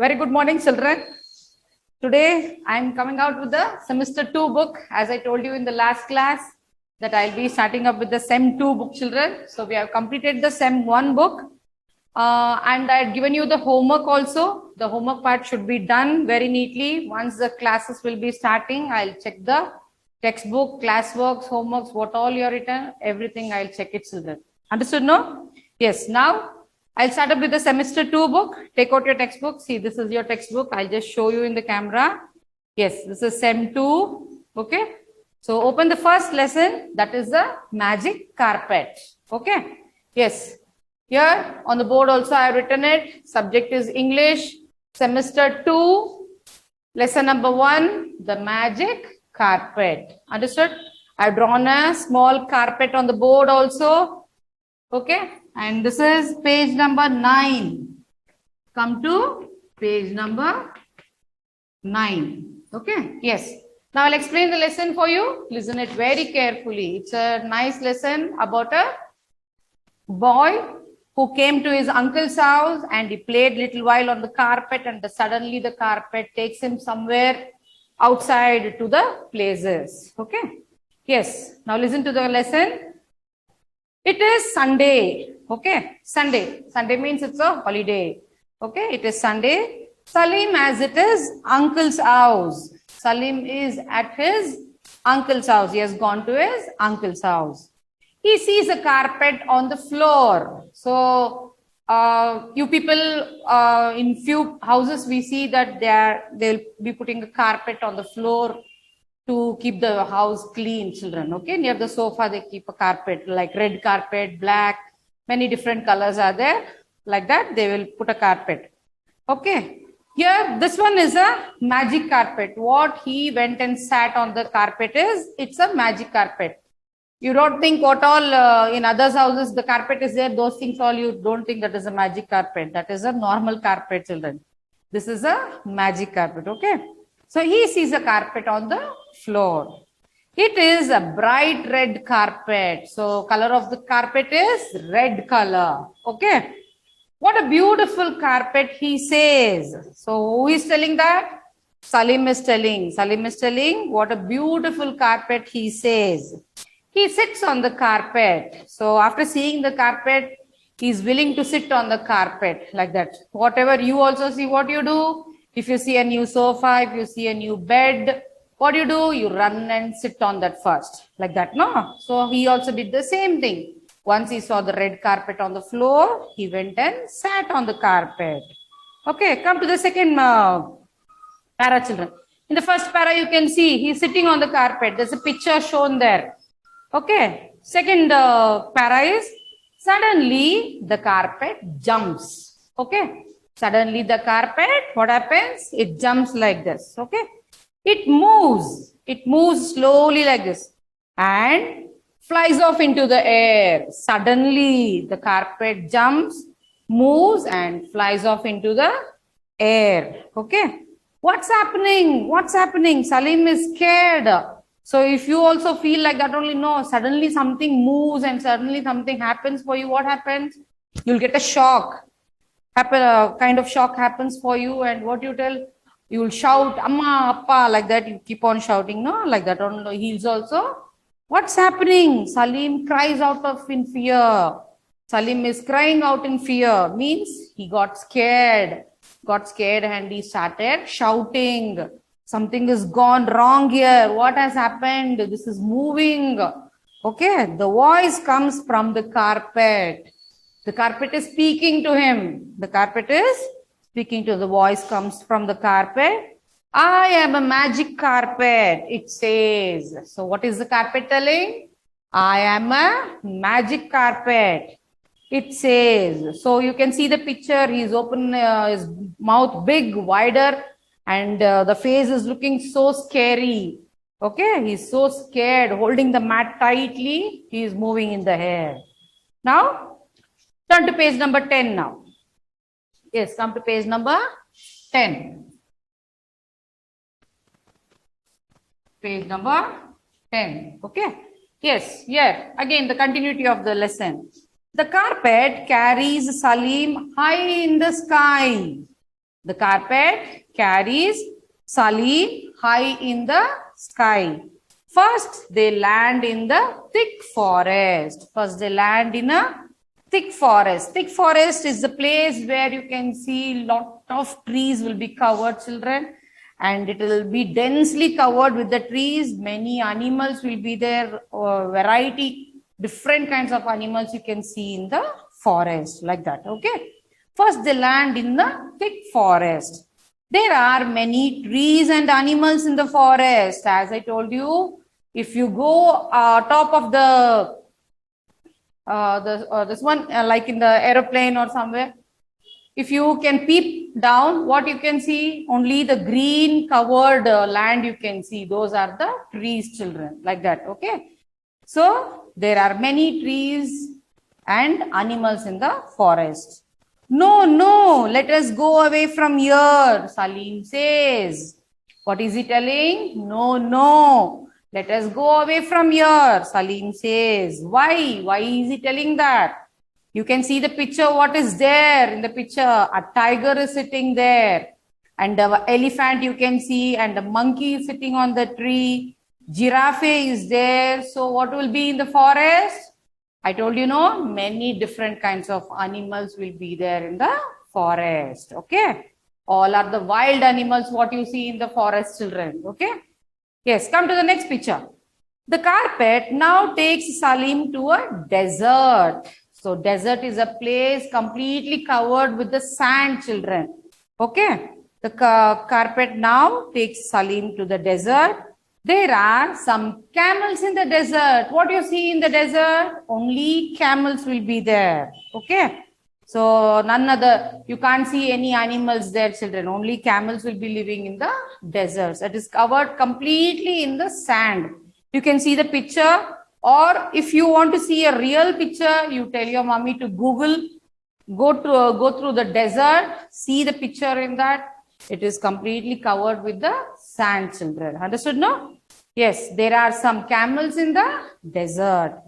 Very good morning, children. Today, I am coming out with the semester 2 book. As I told you in the last class, that I'll be starting up with the SEM 2 book, children. So we have completed the SEM 1 book. And I had given you the homework also. The homework part should be done very neatly. Once the classes will be starting, I'll check the textbook, classworks, homeworks, what all you are written, everything I'll check it, children. Understood, no? Yes. Now, I'll start up with the semester 2 book. Take out your textbook. See, this is your textbook. I'll just show you in the camera. Yes, this is SEM 2. Okay. So open the first lesson. That is the magic carpet. Okay. Yes. Here on the board also I have written it. Subject is English. Semester 2. Lesson number 1. The magic carpet. Understood? I've drawn a small carpet on the board also. Okay. And this is page number 9. Come to page number 9. Okay. Yes. Now I'll explain the lesson for you. Listen it very carefully. It's a nice lesson about a boy who came to his uncle's house and he played little while on the carpet, and suddenly the carpet takes him somewhere outside to the places. Okay. Yes. Now listen to the lesson. It is Sunday. Okay. Sunday. Sunday means it's a holiday. Okay. It is Sunday. Salim, as it is uncle's house. Salim is at his uncle's house. He has gone to his uncle's house. He sees a carpet on the floor. So, you people, in few houses, we see that they'll be putting a carpet on the floor to keep the house clean, children. Okay. Near the sofa, they keep a carpet like red carpet, black, many different colors are there. Like that, they will put a carpet. Okay. Here, this one is a magic carpet. What he went and sat on the carpet is, it's a magic carpet. You don't think what all in others' houses the carpet is there, those things all you don't think that is a magic carpet. That is a normal carpet, children. This is a magic carpet, okay? So he sees a carpet on the floor. It is a bright red carpet. So color of the carpet is red color, okay? What a beautiful carpet, he says. So who is telling that? Salim is telling. Salim is telling what a beautiful carpet, he says. He sits on the carpet. So after seeing the carpet, he is willing to sit on the carpet like that. Whatever you also see, what you do? If you see a new sofa, if you see a new bed, what do? You run and sit on that first. Like that, no? So he also did the same thing. Once he saw the red carpet on the floor, he went and sat on the carpet. Okay, come to the second para, children. In the first para, you can see he's sitting on the carpet. There's a picture shown there. Okay, second para is suddenly the carpet jumps. Okay, suddenly the carpet, what happens? It jumps like this. Okay, it moves slowly like this and flies off into the air. Suddenly the carpet jumps, moves and flies off into the air. Okay, what's happening? What's happening? Salim is scared. So if you also feel like that only, no, suddenly something moves and suddenly something happens for you, what happens? You'll get a shock. Kind of shock happens for you, and what you tell? You'll shout, Amma, Appa, like that. You keep on shouting, no? Like that on the heels also. What's happening? Salim cries out in fear. Salim is crying out in fear. Means he got scared. And he started shouting. Something is gone wrong here. What has happened? This is moving. Okay. The voice comes from the carpet. The carpet is speaking to him. The carpet is speaking to the voice comes from the carpet. I am a magic carpet, it says. So what is the carpet telling? I am a magic carpet, it says. So you can see the picture. He's open, his mouth big, wider, and the face is looking so scary. Okay, he's so scared, holding the mat tightly. He is moving in the air. Now, turn to page number 10 now. Yes, come to page number 10. Page number 10. Okay. Yes, here again the continuity of the lesson. The carpet carries Salim high in the sky. The carpet carries Salim high in the sky. First, they land in the thick forest. First, they land in a thick forest. Thick forest is the place where you can see lot of trees will be covered, children, and it will be densely covered with the trees. Many animals will be there, variety, different kinds of animals you can see in the forest, like that. Okay. First, they land in the thick forest. There are many trees and animals in the forest. As I told you, if you go top of this one, like in the aeroplane or somewhere, if you can peep down, what you can see? Only the green covered land you can see. Those are the trees, children, like that. Okay. So there are many trees and animals in the forest. No, no, let us go away from here, Salim says. What is he telling? No, no, let us go away from here, Salim says. Why? Why is he telling that? You can see the picture, what is there in the picture? A tiger is sitting there, and the elephant you can see, and the monkey is sitting on the tree. Giraffe is there. So what will be in the forest? I told you, no, many different kinds of animals will be there in the forest. Okay. All are the wild animals what you see in the forest, children. Okay. Yes, come to the next picture. The carpet now takes Salim to a desert. So desert is a place completely covered with the sand, children. Okay. The carpet now takes Salim to the desert. There are some camels in the desert. What you see in the desert? Only camels will be there. Okay. So none other, you can't see any animals there, children. Only camels will be living in the deserts. It is covered completely in the sand. You can see the picture, or if you want to see a real picture, you tell your mommy to Google, go through the desert, see the picture in that. It is completely covered with the sand, children. Understood, no? Yes, there are some camels in the desert.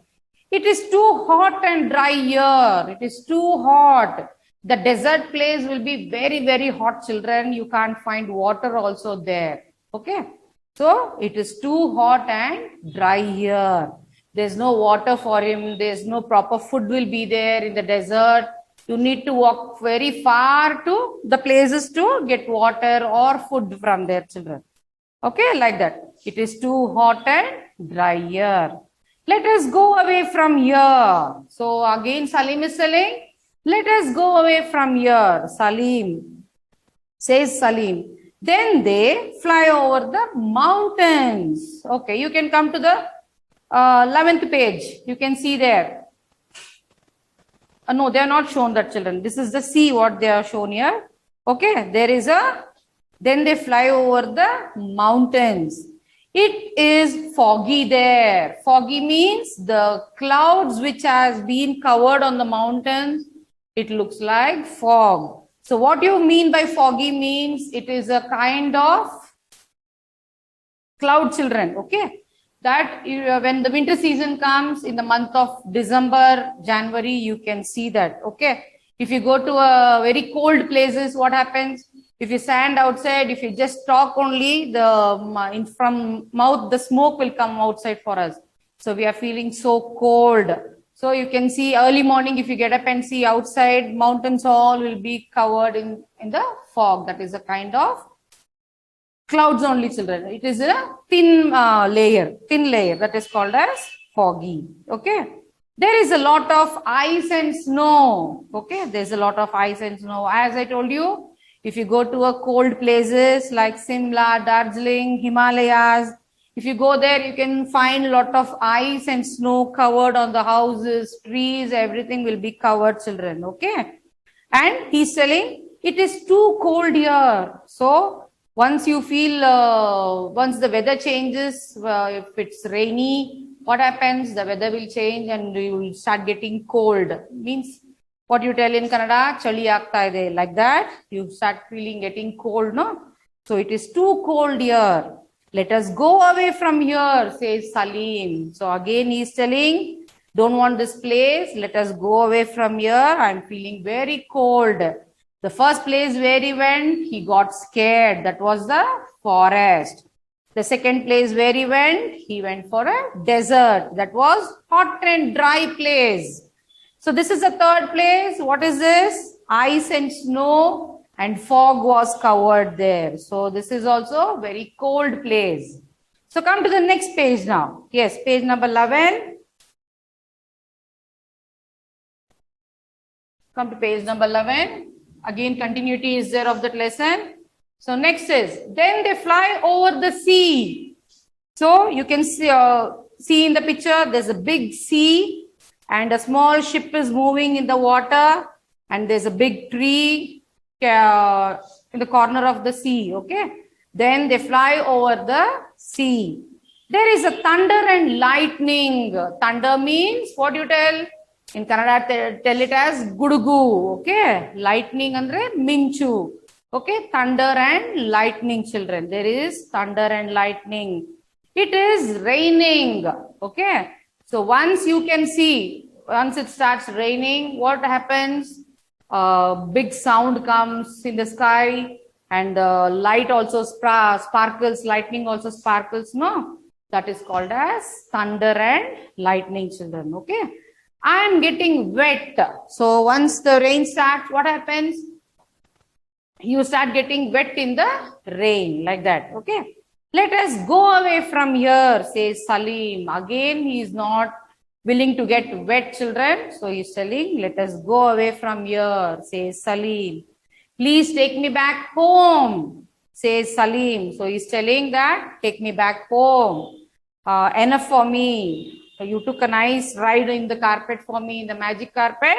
It is too hot and dry here. It is too hot. The desert place will be very, very hot, children. You can't find water also there. Okay. So it is too hot and dry here. There's no water for him. There's no proper food will be there in the desert. You need to walk very far to the places to get water or food from their children. Okay, like that. It is too hot and dry here. Let us go away from here. So again, Salim is saying, let us go away from here. Salim says Salim. Then they fly over the mountains. Okay, you can come to the 11th page. You can see there. No, they are not shown that, children. This is the sea, what they are shown here. Okay, there is a, then they fly over the mountains. It is foggy there. Foggy means the clouds which has been covered on the mountains, it looks like fog. So what you mean by foggy means it is a kind of cloud, children. Okay. That when the winter season comes in the month of December, January, you can see that. Okay. If you go to a very cold places, what happens? If you stand outside, if you just talk only, from mouth, the smoke will come outside for us. So we are feeling so cold. So you can see early morning, if you get up and see outside, mountains all will be covered in the fog. That is a kind of clouds only, children. It is a thin layer that is called as foggy. Okay. There is a lot of ice and snow. Okay. There's a lot of ice and snow. As I told you, if you go to a cold places like Simla, Darjeeling, Himalayas, if you go there, you can find a lot of ice and snow covered on the houses, trees, everything will be covered, children. Okay. And he's telling it is too cold here. So once you feel, once the weather changes, if it's rainy, what happens? The weather will change and you will start getting cold. Means what you tell in Kannada, chali aagta ide, like that, you start feeling getting cold, no? So it is too cold here. Let us go away from here, says Salim. So again he is telling, don't want this place. Let us go away from here. I'm feeling very cold. The first place where he got scared. That was the forest. The second place where he went for a desert. That was hot and dry place. So this is the third place. What is this? Ice and snow and fog was covered there. So this is also a very cold place. So come to the next page now. Yes, page number 11. Come to page number 11. Again, continuity is there of that lesson. So next is, then they fly over the sea. So you can see in the picture, there's a big sea and a small ship is moving in the water and there's a big tree in the corner of the sea. Okay. Then they fly over the sea. There is a thunder and lightning. Thunder means, what do you tell? In Kannada, tell it as gudugu. Okay. Lightning andre minchu. Okay. Thunder and lightning, children. There is thunder and lightning. It is raining. Okay. So once you can see, once it starts raining, what happens? Big sound comes in the sky and the light also sparkles, lightning also sparkles, no? That is called as thunder and lightning, children. Okay. I am getting wet. So once the rain starts, what happens? You start getting wet in the rain, like that. Okay. Let us go away from here, says Salim. Again, he is not willing to get wet, children. So he is telling, let us go away from here, says Salim. Please take me back home, says Salim. So he is telling that, take me back home. Enough for me. So you took a nice ride in the carpet for me, in the magic carpet.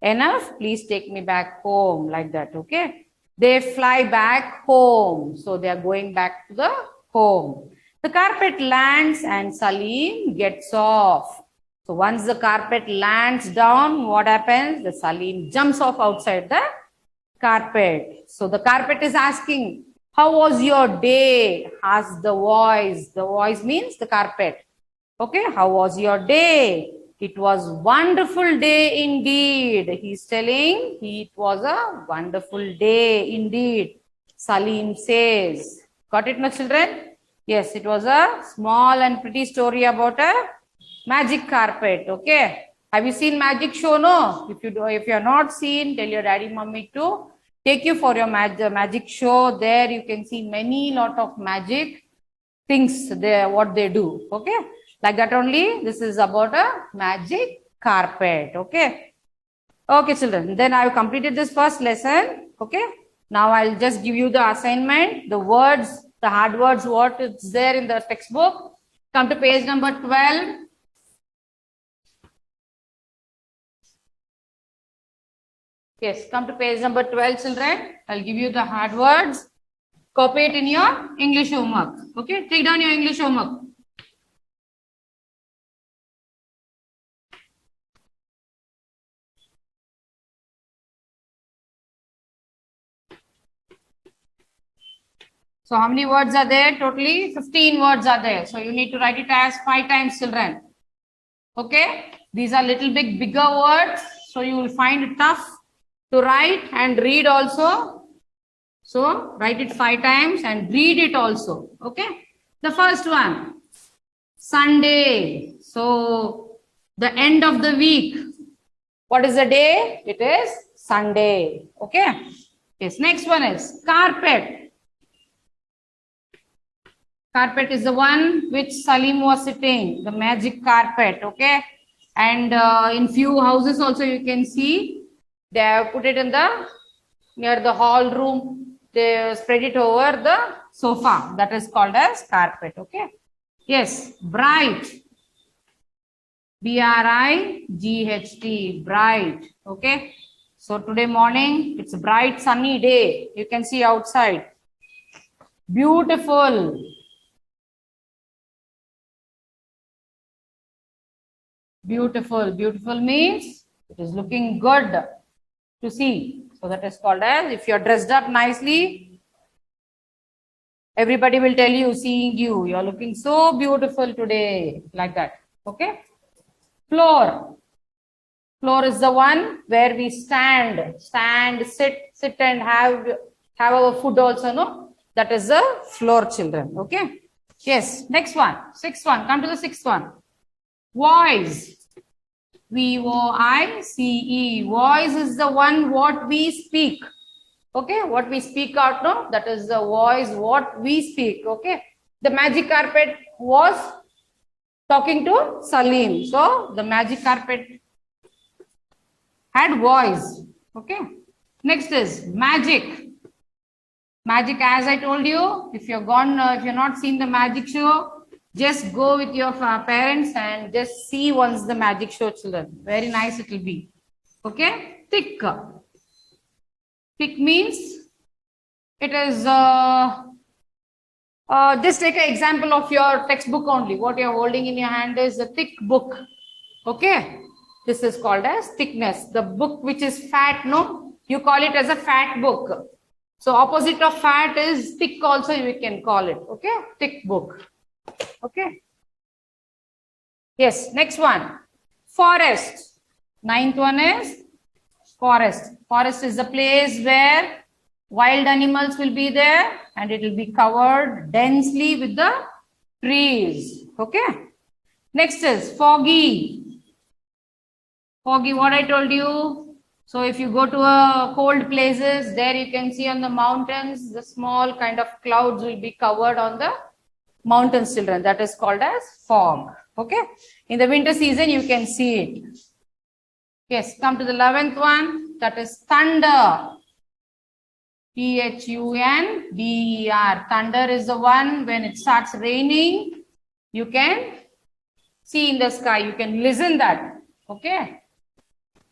Enough, please take me back home, like that. Okay. They fly back home. So they are going back to the home. The carpet lands and Salim gets off. So once the carpet lands down, what happens? The Salim jumps off outside the carpet. So the carpet is asking, how was your day? Asks the voice. The voice means the carpet. Okay, how was your day? It was wonderful day indeed. He's telling it was a wonderful day indeed. Salim says. Got it, no children? Yes, it was a small and pretty story about a magic carpet. Okay. Have you seen magic show? No. If you are not seen, tell your daddy, mommy to take you for your magic show. There you can see lot of magic things there, what they do. Okay. Like that only, this is about a magic carpet. Okay. Okay, children. Then I have completed this first lesson. Okay. Now I'll just give you the assignment, the words, the hard words, what is there in the textbook. Come to page number 12. Yes, come to page number 12, children. I'll give you the hard words. Copy it in your English homework. Okay. Take down your English homework. So how many words are there? Totally 15 words are there. So you need to write it as 5 times, children. Okay. These are little bit bigger words. So you will find it tough to write and read also. So write it 5 times and read it also. Okay. The first one, Sunday. So the end of the week. What is the day? It is Sunday. Okay. Yes. Next one is carpet. Carpet is the one which Salim was sitting, the magic carpet, okay? And in few houses also you can see, they have put it in near the hall room, they spread it over the sofa, that is called as carpet, okay? Yes, bright, B-R-I-G-H-T, bright, okay? So today morning, it's a bright sunny day, you can see outside. Beautiful. Beautiful. Beautiful means it is looking good to see. So that is called as, if you are dressed up nicely, everybody will tell you, seeing you, you are looking so beautiful today, like that. Okay. Floor. Floor is the one where we stand, sit and have our food also, no? That is the floor, children. Okay. Yes. Next one. Sixth one. Come to the sixth one. Voice. VOICE. Voice is the one what we speak. Okay. What we speak out, no? That is the voice what we speak. Okay. The magic carpet was talking to Salim. So the magic carpet had voice. Okay. Next is magic. Magic, as I told you, if you're not seen the magic show, just go with your parents and just see once the magic show, children. Very nice it will be. Okay. Thick. Thick means it is just take an example of your textbook only. What you're holding in your hand is a thick book. Okay. This is called as thickness. The book which is fat, no, you call it as a fat book. So opposite of fat is thick also, we can call it. Okay, thick book. Okay. Yes, next one. Forest. Ninth one is forest. Forest is the place where wild animals will be there and it will be covered densely with the trees. Okay. Next is foggy. Foggy, what I told you. So if you go to a cold places, there you can see on the mountains, the small kind of clouds will be covered on the mountains, children. That is called as fog. Okay. In the winter season, you can see it. Yes, come to the 11th one. That is thunder. THUNDER. Thunder is the one when it starts raining, you can see in the sky. You can listen that. Okay.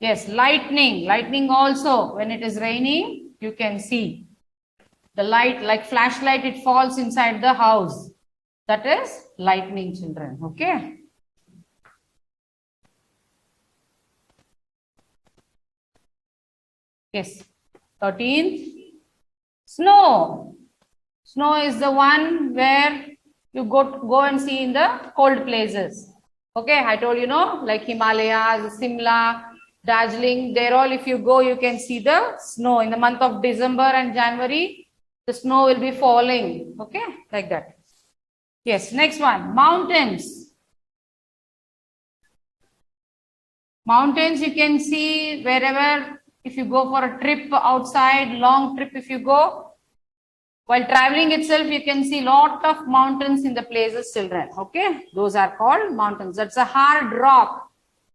Yes, lightning. Lightning also, when it is raining, you can see. The light, like flashlight, it falls inside the house. That is lightning, children. Okay. Yes. 13th. Snow. Snow is the one where you go and see in the cold places. Okay, I told you, no, like Himalayas, Simla, Darjeeling, there all if you go, you can see the snow. In the month of December and January, the snow will be falling. Okay, like that. Yes, next one, mountains. Mountains you can see wherever, if you go for a trip outside, long trip if you go, while traveling itself, you can see lot of mountains in the places, children. Okay, those are called mountains. That's a hard rock.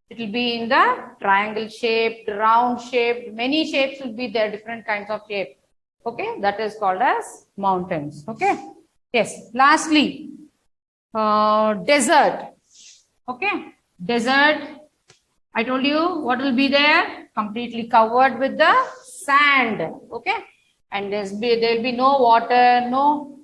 It will be in the triangle shaped, round shaped, many shapes will be there, different kinds of shape. Okay, that is called as mountains. Okay, yes. Lastly, desert. Okay, desert. I told you what will be there, completely covered with the sand. Okay, and there will be no water, no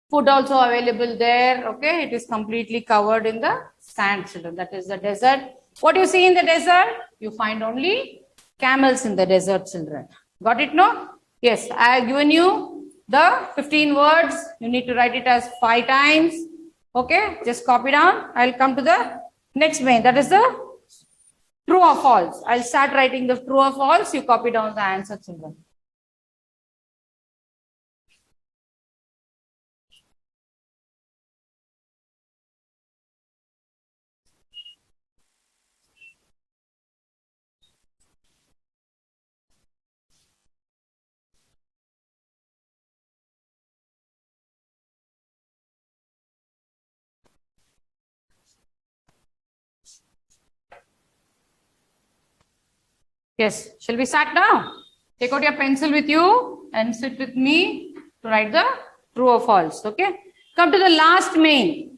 food also available there. Okay, it is completely covered in the sand, children. That is the desert. What you see in the desert? You find only camels in the desert, children. Got it, no? Yes, I have given you the 15 words. You need to write it as 5 times. Okay, just copy down. I'll come to the next main. That is the true or false. I'll start writing the true or false. You copy down the answer, children. Yes, shall we start now? Take out your pencil with you and sit with me to write the true or false. Okay, come to the last main.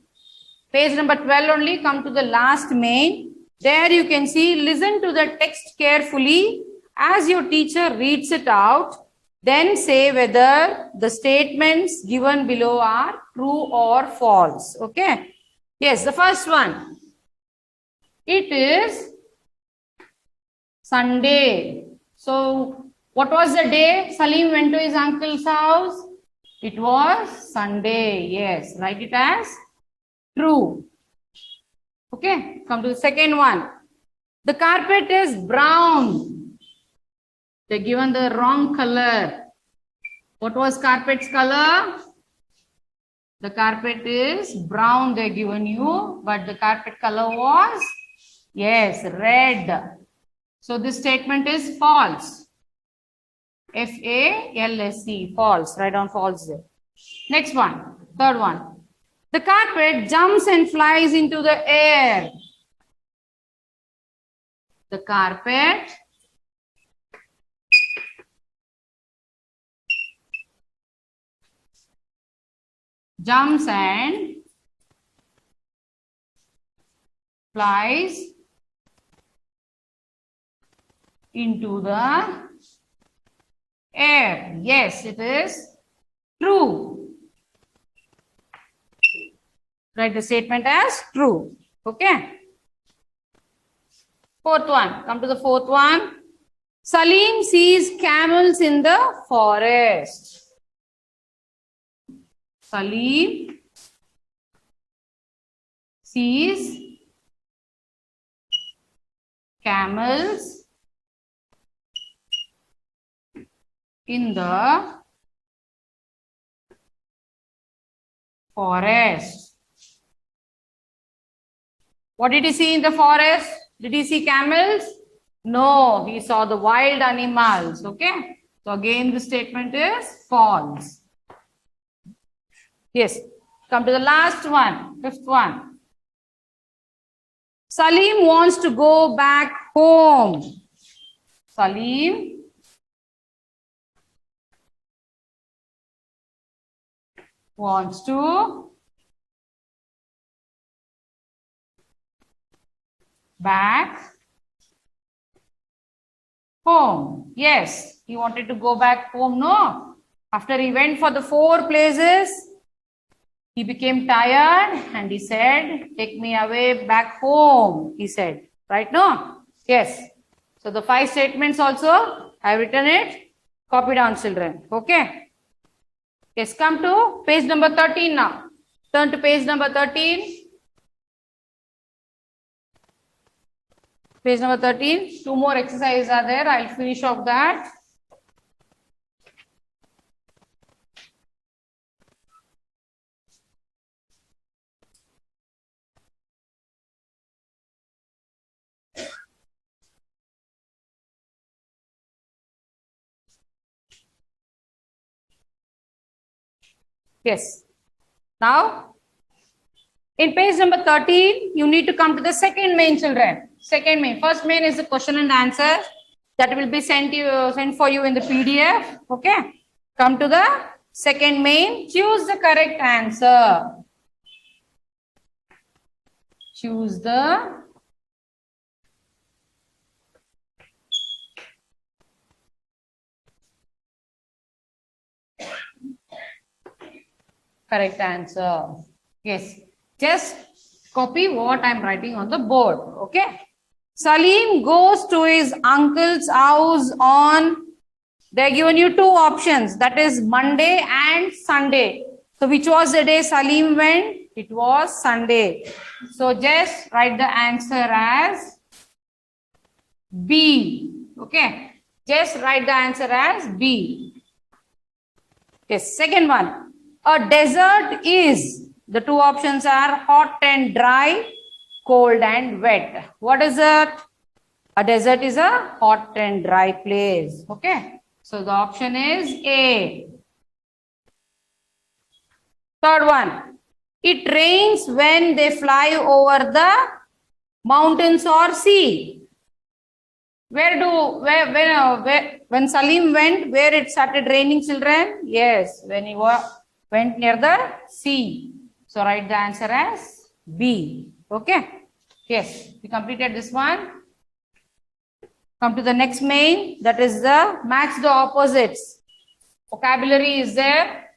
Page number 12 only, come to the last main. There you can see, listen to the text carefully as your teacher reads it out. Then say whether the statements given below are true or false. Okay. Yes, the first one. It is Sunday. So, what was the day Salim went to his uncle's house? It was Sunday. Yes, write it as true. Okay, come to the second one. The carpet is brown. They're given the wrong color. What was carpet's color? The carpet is brown, they're given you, but the carpet color was, yes, red. So this statement is false. F-A-L-S-E, false. Write down false there. Next one, third one. The carpet jumps and flies into the air. The carpet jumps and flies into the air. Yes, it is true. Write the statement as true. Okay. Fourth one. Come to the fourth one. Salim sees camels in the forest. Salim sees camels in the forest. What did he see in the forest? Did he see camels? No, he saw the wild animals. Okay. So again, the statement is false. Yes. Come to the last one, fifth one. Salim wants to go back home. Salim wants to back home. Yes, he wanted to go back home. No. After he went for the 4 places, he became tired and he said, take me away back home, he said. Right? No? Yes. So the 5 statements also, I have written it. Copy down, children. Okay. Yes, come to page number 13 now. Turn to page number 13. Page number 13. 2 more exercises are there. I'll finish off that. Yes. Now, in page number 13, you need to come to the second main, children. Second main. First main is the question and answer that will be sent for you in the PDF. Okay. Come to the second main. Choose the correct answer. Choose the correct answer. Yes. Just copy what I'm writing on the board. Okay. Salim goes to his uncle's house on, they're given you 2 options. That is Monday and Sunday. So which was the day Salim went? It was Sunday. So just write the answer as B. Okay. Just write the answer as B. Yes. Second one. A desert is, the 2 options are hot and dry, cold and wet. What is it? A desert is a hot and dry place. Okay. So the option is A. Third one. It rains when they fly over the mountains or sea. When Salim went, where it started raining, children? Yes, when he went near the sea. So write the answer as B. Okay. Yes, we completed this one. Come to the next main, that is the match the opposites. Vocabulary is there.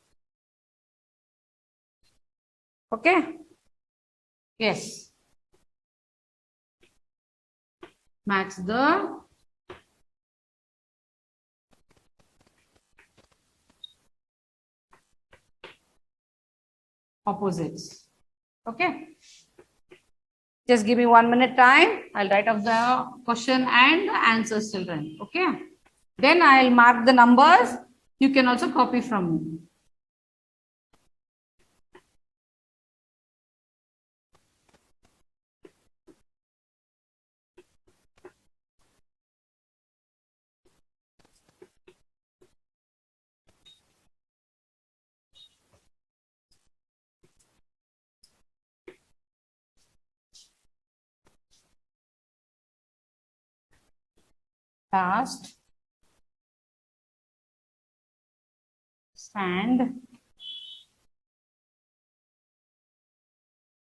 Okay. Yes. Match the opposites. Okay. Just give me 1 minute time. I'll write up the question and the answers, children. Okay. Then I'll mark the numbers. You can also copy from me. Fast, stand,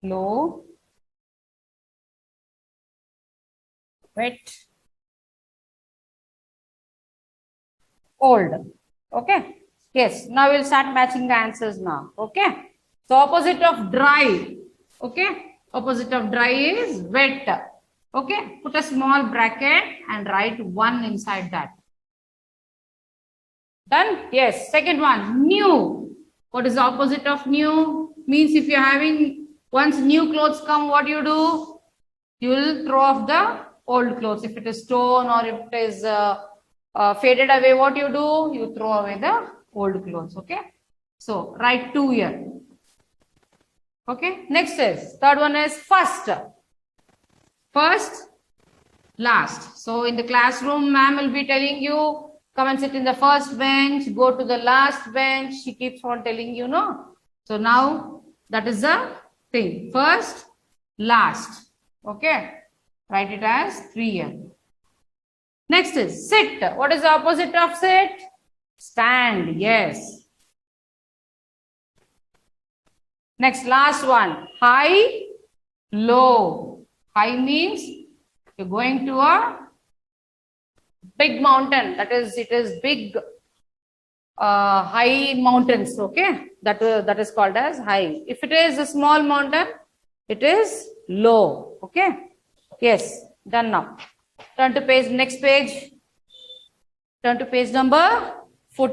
low, wet, old. Okay. Yes. Now we'll start matching the answers now. Okay. So opposite of dry. Okay. Opposite of dry is wet. Okay. Put a small bracket and write 1 inside that. Done? Yes. Second one, new. What is the opposite of new? Means if you're having, once new clothes come, what you do? You will throw off the old clothes. If it is torn or if it is faded away, what you do? You throw away the old clothes. Okay. So write 2 here. Okay. Next is, third one is first. First, last. So in the classroom, ma'am will be telling you, come and sit in the first bench, go to the last bench. She keeps on telling you, no. So now that is the thing. First, last. Okay. Write it as 3 here. Next is sit. What is the opposite of sit? Stand. Yes. Next, last one. High, low. High means you're going to a big mountain. That is, it is big, high mountains. Okay. That is called as high. If it is a small mountain, it is low. Okay. Yes. Done now. Turn to page, next page. Turn to page number 14.